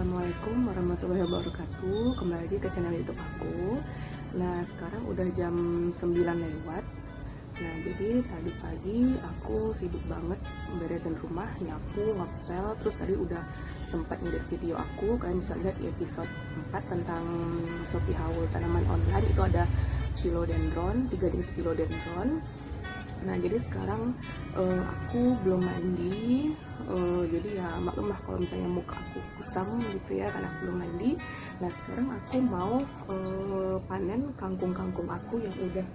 Assalamualaikum warahmatullahi wabarakatuh. Kembali lagi ke channel YouTube aku. Nah, sekarang udah jam 9 lewat. Nah, jadi tadi pagi aku sibuk banget beresin rumah, nyapu, ngepel. Terus tadi udah sempat ngedit video aku. Kalian bisa lihat di episode 4 tentang Shopee haul tanaman online. Itu ada philodendron, 3 jenis philodendron. Nah, jadi sekarang aku belum mandi, jadi ya maklum lah kalau misalnya muka aku kusam gitu ya karena aku belum mandi. Nah, sekarang aku mau panen kangkung-kangkung aku yang udah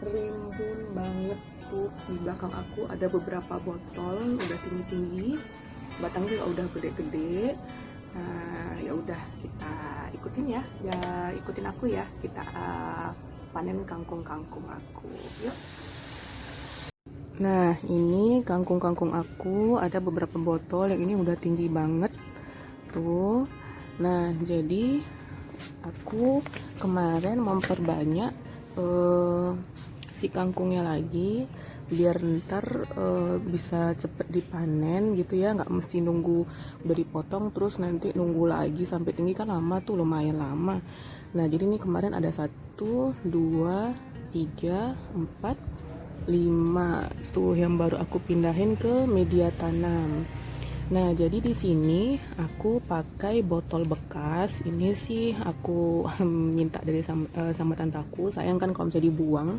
rimbun banget tuh. Di belakang aku ada beberapa botol udah tinggi-tinggi, batangnya juga udah gede-gede. Nah, ya udah kita ikutin ya, ikutin aku ya, kita panen kangkung-kangkung aku. Yuk. Nah, ini kangkung-kangkung aku ada beberapa botol yang ini udah tinggi banget tuh. Nah, jadi aku kemarin memperbanyak si kangkungnya lagi biar ntar bisa cepet dipanen gitu ya, nggak mesti nunggu udah dipotong terus nanti nunggu lagi sampai tinggi, kan lama tuh, lumayan lama. Nah, jadi ini kemarin ada 1, 2, 3, 4, 5 tuh yang baru aku pindahin ke media tanam. Nah, jadi di sini aku pakai botol bekas. Ini sih aku minta dari sama tantaku. Sayang kan kalau bisa dibuang.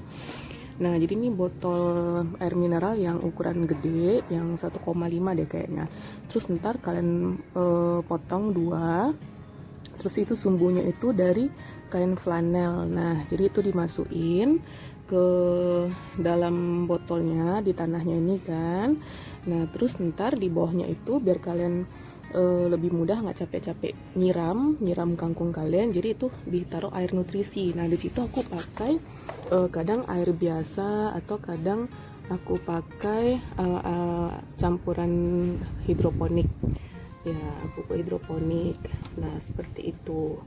Nah, jadi ini botol air mineral yang ukuran gede, yang 1,5 deh kayaknya. Terus ntar kalian potong 2. Terus itu sumbunya itu dari kain flanel. Nah, jadi itu dimasukin ke dalam botolnya di tanahnya ini kan. Nah, terus ntar di bawahnya itu biar kalian lebih mudah, nggak capek-capek nyiram kangkung kalian, jadi itu ditaruh air nutrisi. Nah, di situ aku pakai kadang air biasa atau kadang aku pakai campuran hidroponik ya, pupuk hidroponik. Nah, seperti itu.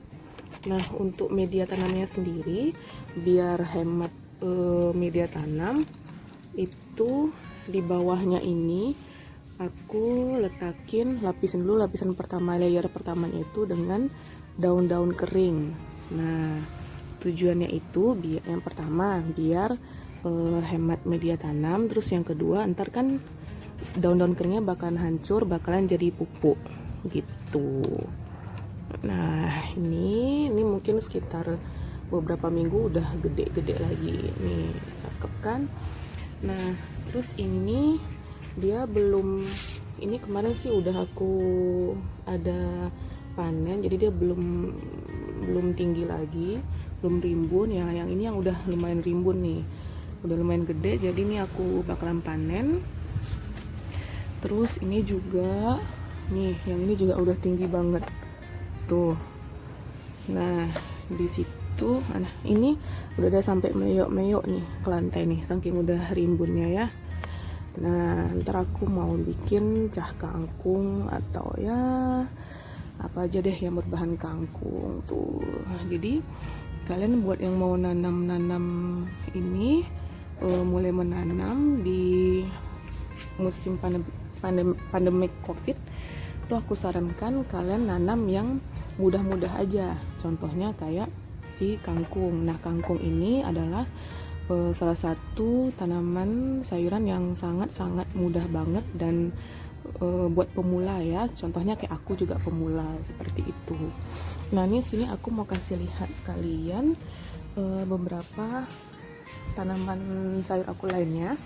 Nah, untuk media tanamnya sendiri biar hemat media tanam itu di bawahnya ini aku lapisin dulu lapisan pertama, layer pertamanya itu dengan daun-daun kering. Nah, tujuannya itu biar yang pertama biar hemat media tanam, terus yang kedua ntar kan daun-daun keringnya bakalan hancur, bakalan jadi pupuk gitu. Nah, ini mungkin sekitar beberapa minggu udah gede-gede lagi nih, cakep kan. Nah, terus ini dia belum, ini kemarin sih udah aku ada panen, jadi dia belum tinggi lagi, belum rimbun ya. Yang ini yang udah lumayan rimbun nih, udah lumayan gede, jadi ini aku bakalan panen. Terus ini juga nih, yang ini juga udah tinggi banget tuh. Nah, di situ nah ini udah sampai meleok-meleok nih ke lantai nih, saking udah rimbunnya ya. Nah, ntar aku mau bikin cah kangkung atau ya apa aja deh yang berbahan kangkung tuh. Jadi kalian buat yang mau nanam ini, mulai menanam di musim pandemik COVID tuh, aku sarankan kalian nanam yang mudah-mudah aja. Contohnya kayak si kangkung. Nah, kangkung ini adalah salah satu tanaman sayuran yang sangat-sangat mudah banget dan buat pemula ya. Contohnya kayak aku juga pemula seperti itu. Nah, ini sini aku mau kasih lihat kalian beberapa tanaman sayur aku lainnya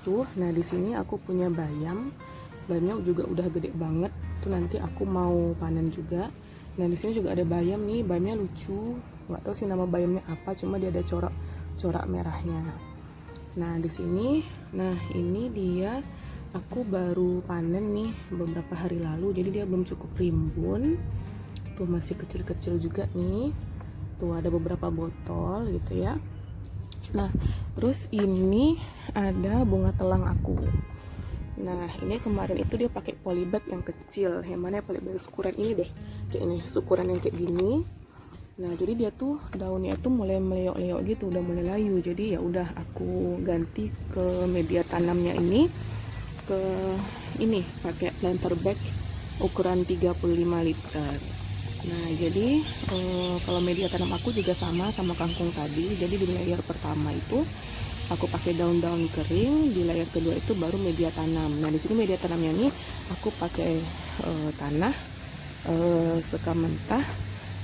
tuh. Nah, di sini aku punya bayam. Bayamnya juga udah gede banget. Tuh nanti aku mau panen juga. Nah, di sini juga ada bayam nih. Bayamnya lucu. Nggak tahu sih nama bayamnya apa, cuma dia ada corak merahnya. Nah, di sini, nah ini dia aku baru panen nih beberapa hari lalu, jadi dia belum cukup rimbun. Tuh masih kecil-kecil juga nih. Tuh ada beberapa botol gitu ya. Nah, terus ini ada bunga telang aku. Nah, ini kemarin itu dia pakai polybag yang kecil. Yang mana polybag ukuran ini deh, kayak ini, ukuran yang kayak gini. Nah, jadi dia tuh daunnya itu mulai meleok-leok gitu, udah mulai layu. Jadi ya udah aku ganti ke media tanamnya ini, ke ini pakai planter bag ukuran 35 liter. Nah jadi kalau media tanam aku juga sama kangkung tadi. Jadi di layer pertama itu aku pakai daun-daun kering, di layer kedua itu baru media tanam. Nah di sini media tanamnya nih aku pakai tanah, sekam mentah,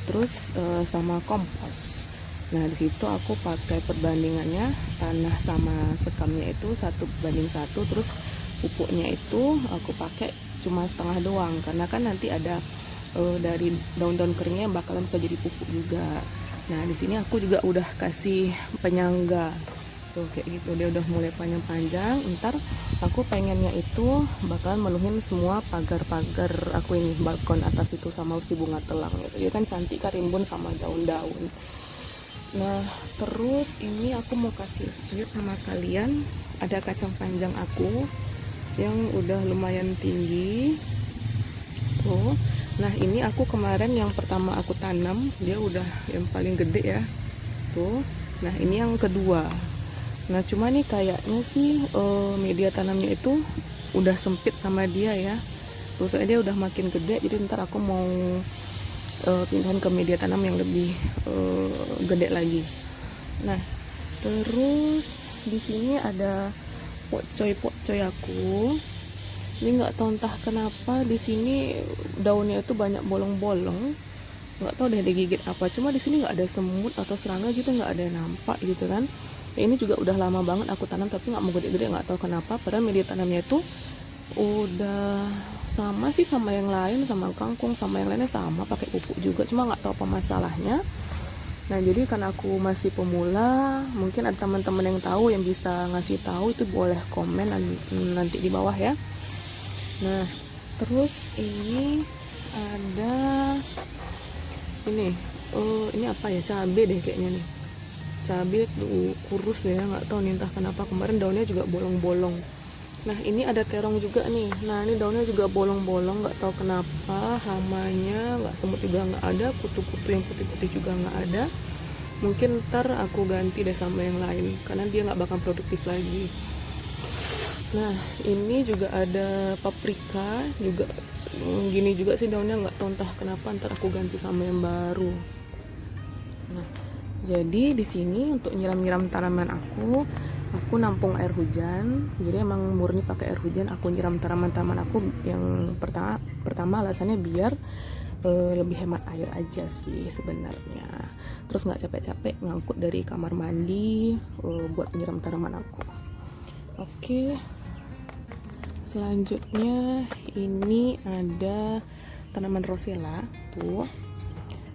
terus sama kompos. Nah di situ aku pakai perbandingannya tanah sama sekamnya itu 1:1, terus pupuknya itu aku pakai cuma setengah doang karena kan nanti ada dari daun-daun keringnya bakalan bisa jadi pupuk juga. Nah di sini aku juga udah kasih penyangga tuh kayak gitu, dia udah mulai panjang-panjang. Ntar aku pengennya itu bakalan menuhin semua pagar-pagar aku ini, balkon atas itu sama si bunga telang gitu. Dia kan cantik kan, rimbun sama daun-daun. Nah terus ini aku mau kasih lihat sama kalian, ada kacang panjang aku yang udah lumayan tinggi tuh. Nah ini aku kemarin yang pertama aku tanam, dia udah yang paling gede ya tuh. Nah ini yang kedua. Nah cuma nih kayaknya sih media tanamnya itu udah sempit sama dia ya. Terus dia udah makin gede, jadi ntar aku mau pindahin ke media tanam yang lebih gede lagi. Nah terus di sini ada pokcoy aku. Ini nggak tahu entah kenapa di sini daunnya itu banyak bolong-bolong. Nggak tahu deh digigit apa. Cuma di sini nggak ada semut atau serangga gitu, nggak ada yang nampak gitu kan. Ya, ini juga udah lama banget aku tanam tapi nggak mau gede-gede, nggak tahu kenapa. Padahal media tanamnya itu udah sama sih sama yang lain, sama kangkung sama yang lainnya sama, pakai pupuk juga. Cuma nggak tahu apa masalahnya. Nah jadi karena aku masih pemula, mungkin ada teman-teman yang tahu yang bisa ngasih tahu, itu boleh komen nanti di bawah ya. Nah terus ini ada ini apa ya, cabai deh kayaknya nih, cabai kurus deh ya, nggak tahu nih entah kenapa kemarin daunnya juga bolong-bolong. Nah ini ada terong juga nih. Nah ini daunnya juga bolong-bolong, nggak tahu kenapa, hamanya nggak, semut juga nggak ada, kutu-kutu yang putih-putih juga nggak ada. Mungkin ntar aku ganti deh sama yang lain karena dia nggak bakal produktif lagi. Nah ini juga ada paprika juga, gini juga sih daunnya, nggak tahu entah kenapa, ntar aku ganti sama yang baru. Nah jadi di sini untuk nyiram-nyiram tanaman aku nampung air hujan. Jadi emang murni pakai air hujan aku nyiram tanaman-tanaman aku. Yang pertama alasannya biar lebih hemat air aja sih sebenarnya. Terus nggak capek-capek ngangkut dari kamar mandi buat nyiram tanaman aku. Oke. Selanjutnya ini ada tanaman rosella tuh.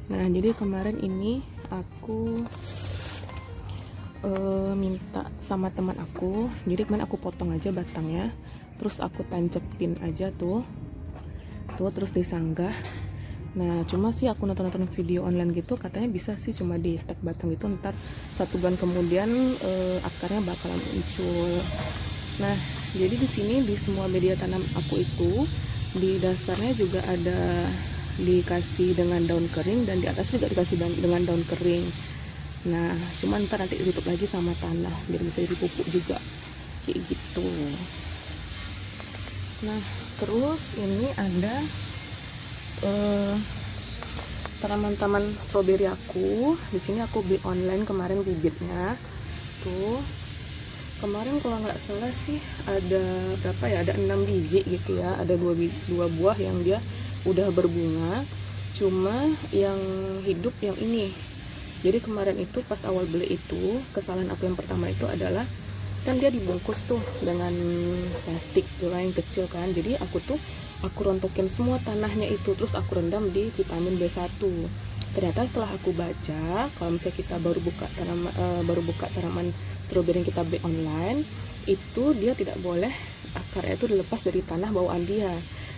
Nah jadi kemarin ini aku minta sama teman aku, jadi kemarin aku potong aja batangnya, terus aku tancepin aja tuh, terus disanggah. Nah cuma sih aku nonton video online gitu, katanya bisa sih cuma di stek batang gitu, ntar 1 bulan kemudian akarnya bakalan muncul. Nah jadi di sini di semua media tanam aku itu di dasarnya juga ada dikasih dengan daun kering, dan di atas juga dikasih dengan daun kering. Nah cuman ntar nanti ditutup lagi sama tanah biar bisa jadi pupuk juga kayak gitu. Nah terus ini ada tanaman stroberi aku. Di sini aku beli online kemarin bibitnya tuh. Kemarin kalau nggak salah sih ada berapa ya, ada 6 biji gitu ya, ada 2 buah yang dia udah berbunga, cuma yang hidup yang ini. Jadi kemarin itu pas awal beli itu, kesalahan aku yang pertama itu adalah kan dia dibungkus tuh dengan plastik tuh yang kecil kan. Jadi aku rontokin semua tanahnya itu, terus aku rendam di vitamin B1. Ternyata setelah aku baca, kalau misalnya kita baru buka tanaman stroberi yang kita beli online, itu dia tidak boleh akarnya itu dilepas dari tanah bawaan dia.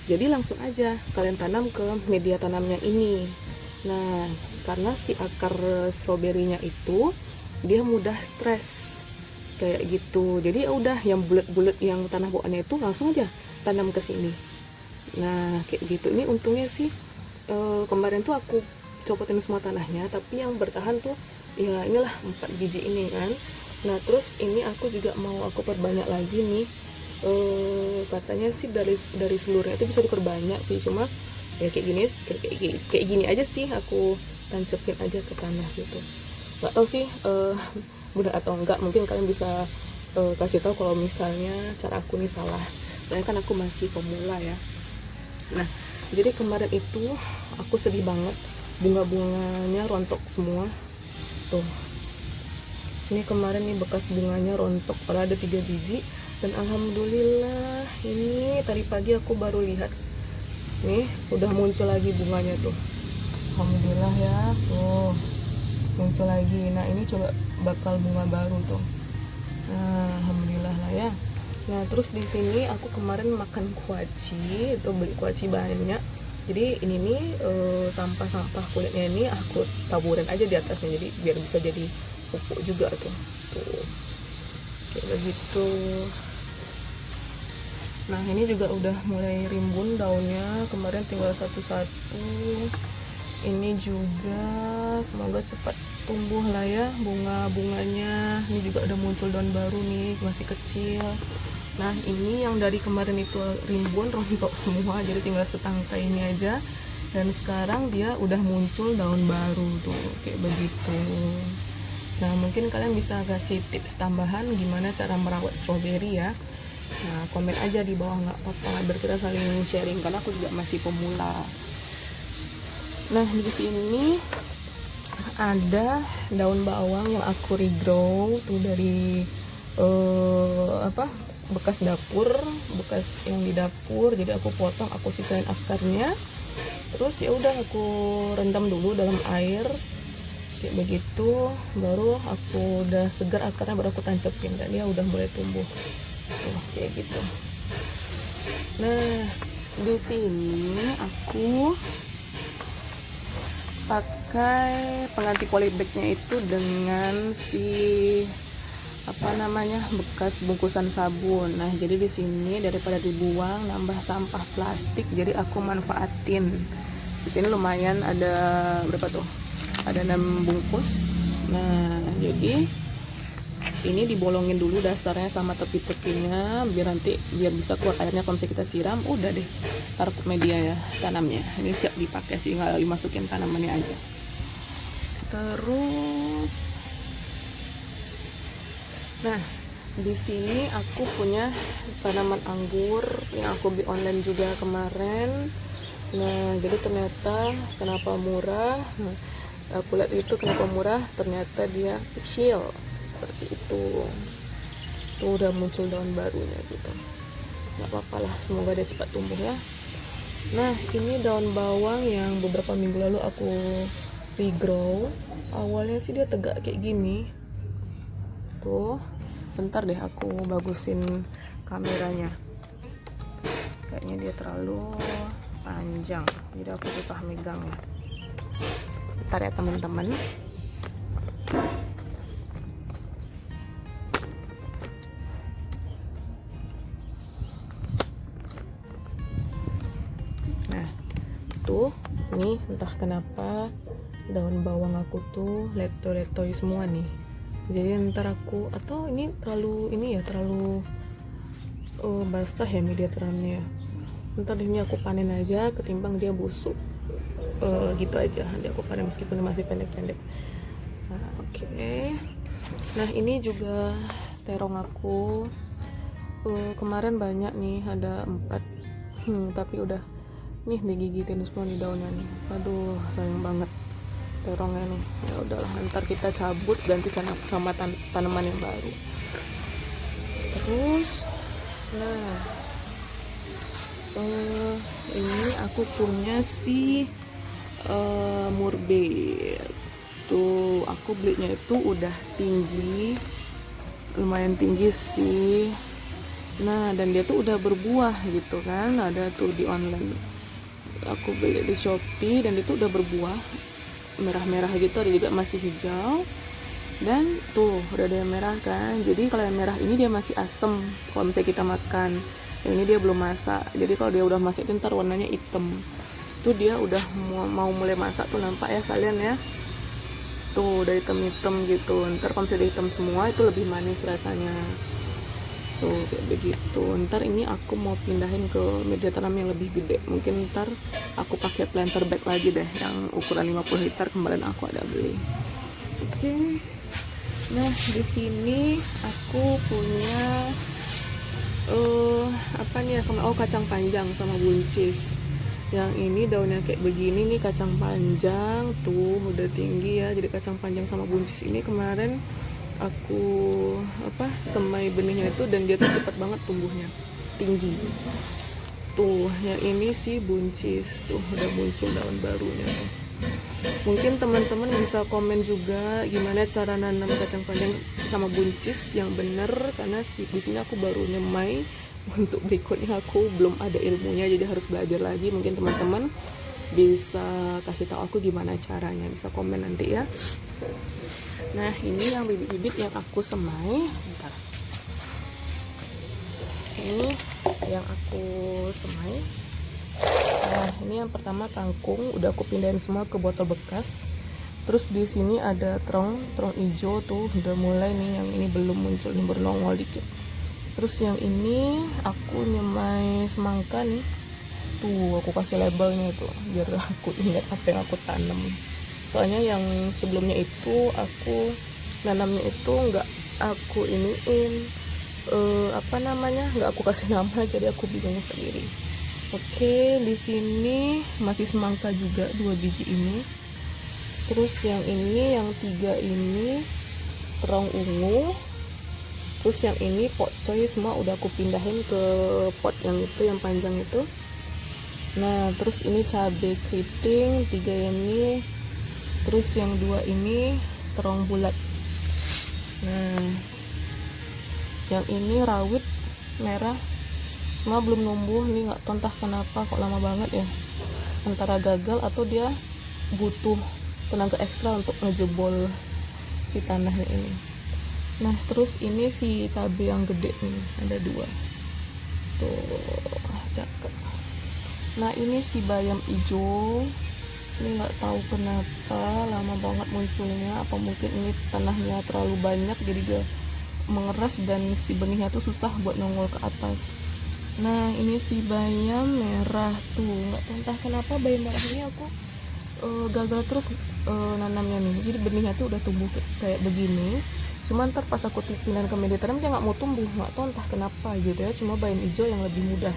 Jadi langsung aja kalian tanam ke media tanamnya ini. Nah karena si akar stroberinya itu dia mudah stres kayak gitu, jadi ya udah yang bulat-bulat yang tanah bawaannya itu langsung aja tanam ke sini. Nah kayak gitu. Ini untungnya sih kemarin tuh aku copotin semua tanahnya, tapi yang bertahan tuh ya inilah 4 biji ini kan. Nah terus ini aku juga mau aku perbanyak lagi nih katanya sih dari seluruhnya itu bisa diperbanyak sih, cuma ya kayak gini aja sih aku tancepin aja ke tanah gitu. Nggak tahu sih benar atau enggak, mungkin kalian bisa kasih tahu kalau misalnya cara aku ini salah, soalnya kan aku masih pemula ya. Nah jadi kemarin itu aku sedih banget, bunga-bunganya rontok semua tuh. Ini kemarin nih bekas bunganya rontok, padahal ada 3 biji. Dan alhamdulillah ini tadi pagi aku baru lihat nih udah muncul lagi bunganya tuh. Alhamdulillah ya, tuh muncul lagi. Nah ini coba bakal bunga baru tuh. Nah alhamdulillah lah ya. Nah terus di sini aku kemarin makan kuaci, itu beli kuaci banyak. Jadi ini nih sampah-sampah kulitnya ini aku taburin aja di atasnya, jadi biar bisa jadi pupuk juga tuh. Tuh kayak begitu. Nah ini juga udah mulai rimbun daunnya, kemarin tinggal satu-satu. Ini juga semoga cepat tumbuh lah ya bunga-bunganya. Ini juga udah muncul daun baru nih, masih kecil. Nah ini yang dari kemarin itu rimbun rontok semua, jadi tinggal setangkai ini aja. Dan sekarang dia udah muncul daun baru tuh, kayak begitu. Nah mungkin kalian bisa kasih tips tambahan gimana cara merawat stroberi ya. Nah komen aja di bawah, nggak apa-apa, biar kita saling sharing karena aku juga masih pemula. Nah di sini ada daun bawang yang aku regrow tuh dari bekas dapur, bekas yang di dapur. Jadi aku potong, aku sisain akarnya, terus ya udah aku rendam dulu dalam air kayak begitu. Baru aku udah segar akarnya, baru aku tancepin dan dia udah mulai tumbuh tuh, kayak gitu. Nah di sini aku pakai pengganti polybagnya itu dengan si bekas bungkusan sabun. Nah jadi di sini daripada dibuang nambah sampah plastik, jadi aku manfaatin. Di sini lumayan ada berapa tuh, ada 6 bungkus. Nah jadi ini dibolongin dulu dasarnya sama tepi-tepinya biar bisa keluar airnya. Kalau misalnya kita siram, udah deh taruh media ya tanamnya. Ini siap dipakai sih, nggak dimasukin tanamannya aja. Terus nah di sini aku punya tanaman anggur yang aku beli online juga kemarin. Nah jadi ternyata kenapa murah, aku lihat itu kenapa murah, ternyata dia kecil seperti itu. Tuh udah muncul daun barunya gitu, nggak apa-apa lah, semoga dia cepat tumbuh ya. Nah ini daun bawang yang beberapa minggu lalu aku regrow. Awalnya sih dia tegak kayak gini tuh. Bentar deh aku bagusin kameranya, kayaknya dia terlalu panjang jadi aku susah megangnya. Bentar ya teman-teman. Nah tuh nih entah kenapa daun bawang aku tuh letoy semua nih. Jadi ntar aku, atau ini terlalu basah ya media tanamnya. Ntar ini aku panen aja, ketimbang dia busuk gitu aja. Nanti aku panen meskipun masih pendek-pendek. Nah, oke. Nah ini juga terong aku kemarin banyak nih, ada 4 tapi udah nih digigitin semua nih daunnya nih. Aduh sayang banget terongnya nih. Ya udahlah, ntar kita cabut ganti sama tanaman yang baru. Terus nah ini aku punya si murbei tuh. Aku belinya itu udah tinggi, lumayan tinggi sih. Nah dan dia tuh udah berbuah gitu kan, ada tuh di online. Aku beli di Shopee dan itu udah berbuah merah-merah gitu, ada juga masih hijau. Dan tuh udah ada yang merah kan. Jadi kalau yang merah ini dia masih asem kalau misalnya kita makan. Yang ini dia belum masak. Jadi kalau dia udah masak itu ntar warnanya hitam. Tuh dia udah mau mulai masak tuh, nampak ya kalian ya. Tuh udah hitam-hitam gitu. Ntar kalau misalnya hitam semua itu lebih manis rasanya. tuh kayak begitu. Ntar ini aku mau pindahin ke media tanam yang lebih gede, mungkin ntar aku pakai planter bag lagi deh yang ukuran 50 liter kemarin aku ada beli. Oke. Nah di sini aku punya apa nih ya, kacang panjang sama buncis. Yang ini daunnya kayak begini nih, kacang panjang tuh udah tinggi ya. Jadi kacang panjang sama buncis ini kemarin aku semai benihnya itu, dan dia tuh cepat banget tumbuhnya, tinggi. Tuh yang ini sih buncis, tuh udah muncul daun barunya tuh. Mungkin teman-teman bisa komen juga gimana cara nanam kacang panjang sama buncis yang bener, karena di sini aku baru nyemai. Untuk berikutnya aku belum ada ilmunya, jadi harus belajar lagi. Mungkin teman-teman bisa kasih tahu aku gimana caranya, bisa komen nanti ya. Nah ini yang bibit-bibit yang aku semai. Bentar. Ini yang aku semai. Nah ini yang pertama kangkung, udah aku pindahin semua ke botol bekas. Terus di sini ada terong hijau tuh udah mulai nih, yang ini belum muncul, ini baru nongol dikit. Terus yang ini aku nyemai semangka nih, tuh aku kasih labelnya tuh biar aku ingat apa yang aku tanam. Soalnya yang sebelumnya itu aku nanamnya itu nggak aku iniin nggak aku kasih nama, jadi aku bingung sendiri. Oke, di sini masih semangka juga 2 biji ini. Terus yang ini, yang 3 ini terong ungu. Terus yang ini pokcoy semua udah aku pindahin ke pot yang itu, yang panjang itu. Nah terus ini cabai keriting 3 ini. Terus yang 2 ini terong bulat. Nah yang ini rawit merah, cuma belum numbuh nih, nggak tahu entah kenapa kok lama banget ya, antara gagal atau dia butuh tenaga ekstra untuk ngejebol si tanahnya ini. Nah terus ini si cabai yang gede nih, ada 2 tuh, cakep. Nah ini si bayam hijau, ini nggak tahu kenapa lama banget munculnya, apa mungkin ini tanahnya terlalu banyak jadi dia mengeras dan si benihnya tuh susah buat nongol ke atas. Nah ini si bayam merah tuh, nggak tahu entah kenapa bayam merah ini aku gagal terus nanamnya nih. Jadi benihnya tuh udah tumbuh kayak begini, cuman ntar pas aku pindahin ke media tanam dia nggak mau tumbuh, nggak tahu entah kenapa gitu ya. Cuma bayam hijau yang lebih mudah,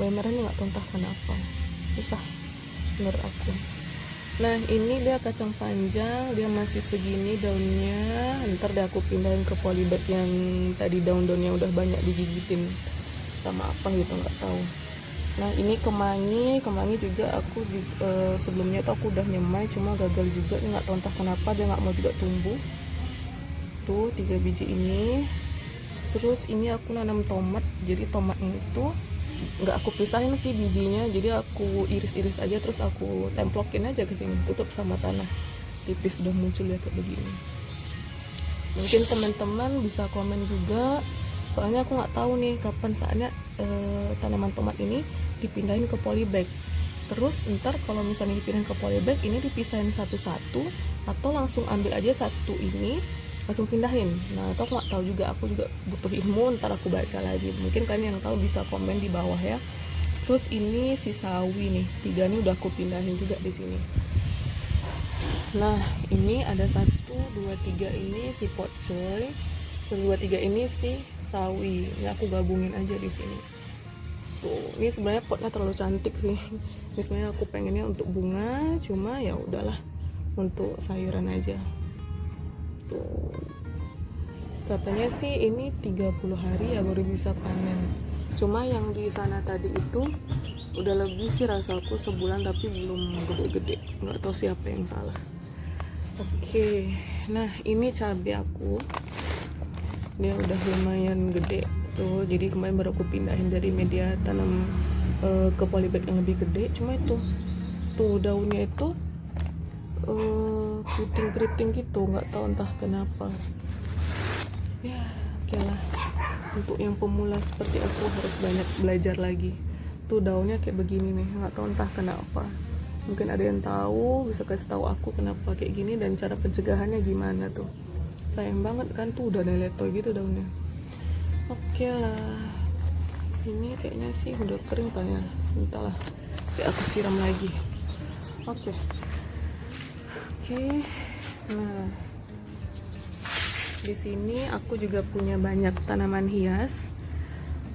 bayam merah ini nggak tahu entah kenapa susah menurut aku. Nah ini dia kacang panjang, dia masih segini daunnya, ntar deh aku pindahin ke polybag yang tadi daun-daunnya udah banyak digigitin sama apa gitu, nggak tahu. Nah ini kemangi juga aku sebelumnya tuh aku udah nyemai, cuma gagal juga, nggak tahu entah kenapa dia nggak mau juga tumbuh. Tuh 3 biji ini. Terus ini aku nanam tomat, jadi tomatnya itu nggak aku pisahin sih bijinya, jadi aku iris-iris aja, terus aku templokin aja ke sini, tutup sama tanah tipis, udah muncul ya kayak begini. Mungkin teman-teman bisa komen juga, soalnya aku nggak tahu nih kapan saatnya tanaman tomat ini dipindahin ke polybag. Terus ntar kalau misalnya dipindahin ke polybag ini dipisahin satu-satu, atau langsung ambil aja satu ini langsung pindahin. Nah atau aku nggak tahu juga, aku juga butuh ilmu, ntar aku baca lagi. Mungkin kalian yang tahu bisa komen di bawah ya. Terus ini si sawi nih, 3 nih udah aku pindahin juga di sini. Nah ini ada 1, 2, 3 ini si pokcoy, 1, 2, 3 ini si sawi. Ini aku gabungin aja di sini. Tuh, ini sebenarnya potnya terlalu cantik sih. Ini sebenarnya aku pengennya untuk bunga, cuma ya udahlah untuk sayuran aja. Tuh. Katanya sih ini 30 hari ya baru bisa panen. Cuma yang di sana tadi itu udah lebih sih rasaku, sebulan tapi belum gede-gede. Nggak tahu siapa yang salah. Oke. Nah, ini cabai aku. Dia udah lumayan gede tuh. Jadi kemarin baru aku pindahin dari media tanam ke polybag yang lebih gede. Cuma itu tuh daunnya itu keriting-keriting gitu, nggak tahu entah kenapa ya. Oke lah, untuk yang pemula seperti aku harus banyak belajar lagi. Tuh daunnya kayak begini nih, nggak tahu entah kenapa. Mungkin ada yang tahu bisa kasih tahu aku kenapa kayak gini dan cara pencegahannya gimana tuh. Sayang banget kan, tuh udah letoy gitu daunnya. Oke lah, ini kayaknya sih udah kering kan ya, entahlah, kayak aku siram lagi. Oke. Nah, di sini aku juga punya banyak tanaman hias.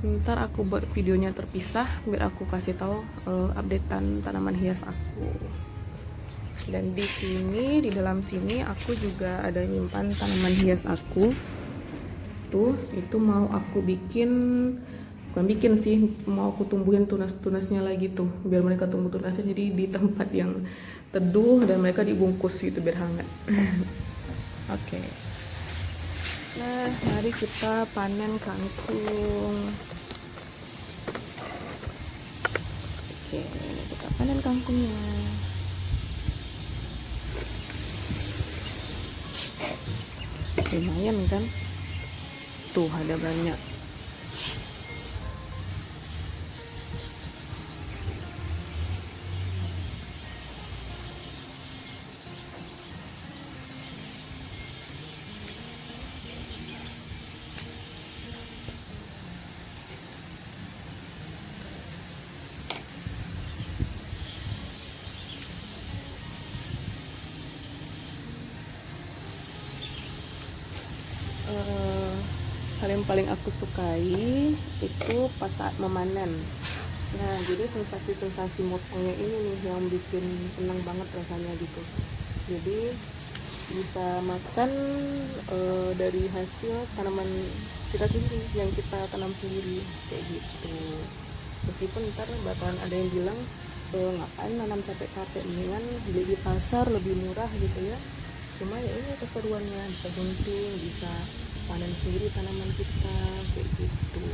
Ntar aku buat videonya terpisah biar aku kasih tahu updatean tanaman hias aku. Dan di sini, di dalam sini aku juga ada nyimpan tanaman hias aku. Tuh, itu mau aku bikin, bukan bikin sih, mau aku tumbuhin tunas-tunasnya lagi tuh, biar mereka tumbuh tunasnya jadi di tempat yang teduh dan mereka dibungkus gitu biar hangat. Oke. Nah, mari kita panen kangkung. Oke, kita panen kangkungnya. Lumayan kan? Tuh ada banyak. Hal yang paling aku sukai itu pas saat memanen. Nah, jadi sensasi-sensasi motongnya ini nih yang bikin senang banget rasanya gitu. Jadi bisa makan dari hasil tanaman kita sendiri yang kita tanam sendiri kayak gitu. Meskipun ntar bakalan ada yang bilang ngapain nanam capek-capek, mendingan beli di pasar lebih murah gitu ya. Cuma ya ini keseruannya, bisa gunting, bisa panen sendiri tanaman kita kayak gitu.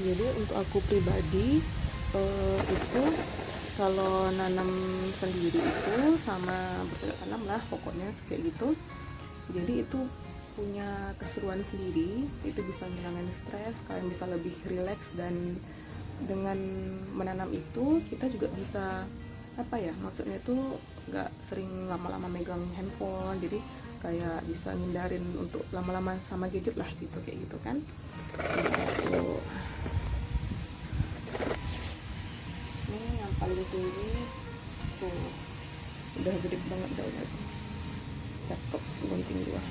Jadi untuk aku pribadi itu kalau nanam sendiri itu sama bercocok tanam lah pokoknya kayak gitu. Jadi itu punya keseruan sendiri, itu bisa ngilangin stres, kalian bisa lebih rileks, dan dengan menanam itu kita juga bisa apa ya, maksudnya itu nggak sering lama-lama megang handphone, jadi kayak bisa ngindarin untuk lama-lama sama gadget lah gitu, kayak gitu kan. Gitu. Ini yang paling tinggi tuh udah gede banget daunnya, cakep, gunting dua.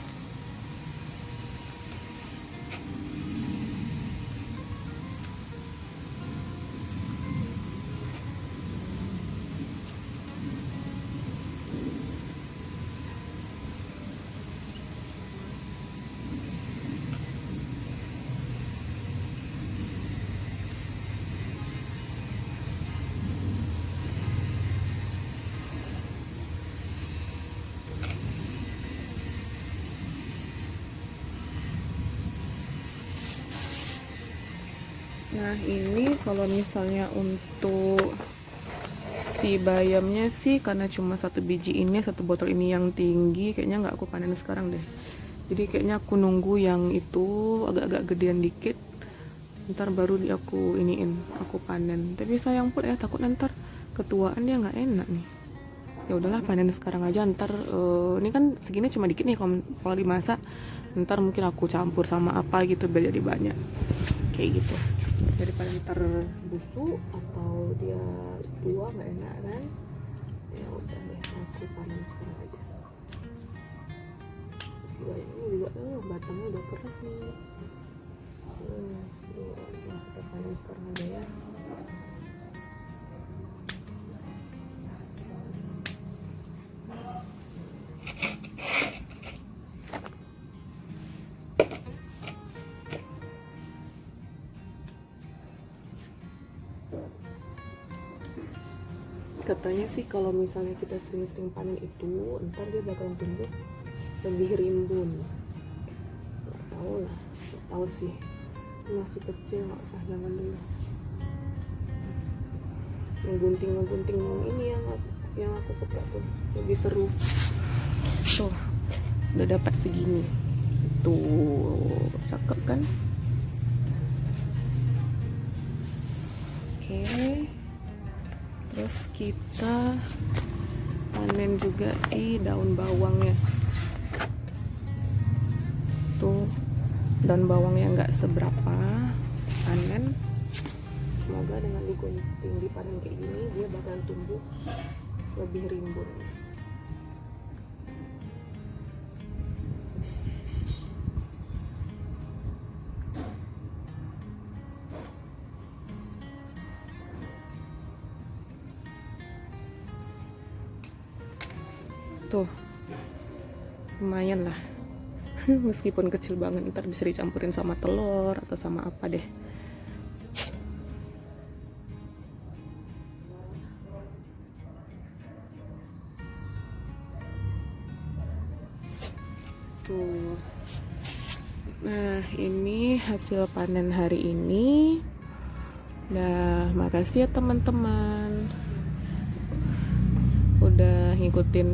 Nah ini kalau misalnya untuk si bayamnya sih, karena cuma satu biji ini, satu botol ini yang tinggi, kayaknya nggak aku panen sekarang deh. Jadi kayaknya aku nunggu yang itu agak-agak gedean dikit, ntar baru aku iniin, aku panen. Tapi sayang pun ya, takut ntar ketuaan dia nggak enak nih. Ya udahlah, panen sekarang aja. Ntar ini kan segini cuma dikit nih, kalau dimasak ntar mungkin aku campur sama apa gitu biar jadi banyak kayak gitu, daripada ntar busuk atau dia tua nggak enak kan. Ya udah deh, aku panen sekarang aja. Si bayam ini juga batangnya udah keras nih. Nah, kita panen sekarang aja ya. Katanya sih kalau misalnya kita sering-sering panen itu, ntar dia bakalan tumbuh lebih rimbun. Nggak tahu lah, nggak tahu sih. Masih kecil, nggak usah, jangan dulu. Ngegunting ini yang aku suka tuh, lebih seru. Tuh, udah dapat segini. Tuh, cakep kan? Oke. Terus kita panen juga si daun bawangnya. Tuh, daun bawangnya nggak seberapa panen. Semoga dengan digunting dipanen kayak gini dia bakalan tumbuh lebih rimbun. Tuh, lumayan lah. Meskipun kecil banget, ntar bisa dicampurin sama telur atau sama apa deh. Tuh. Nah, ini hasil panen hari ini. Nah, makasih ya teman-teman udah ngikutin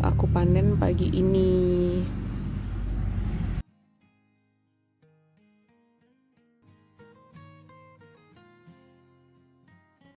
aku panen pagi ini.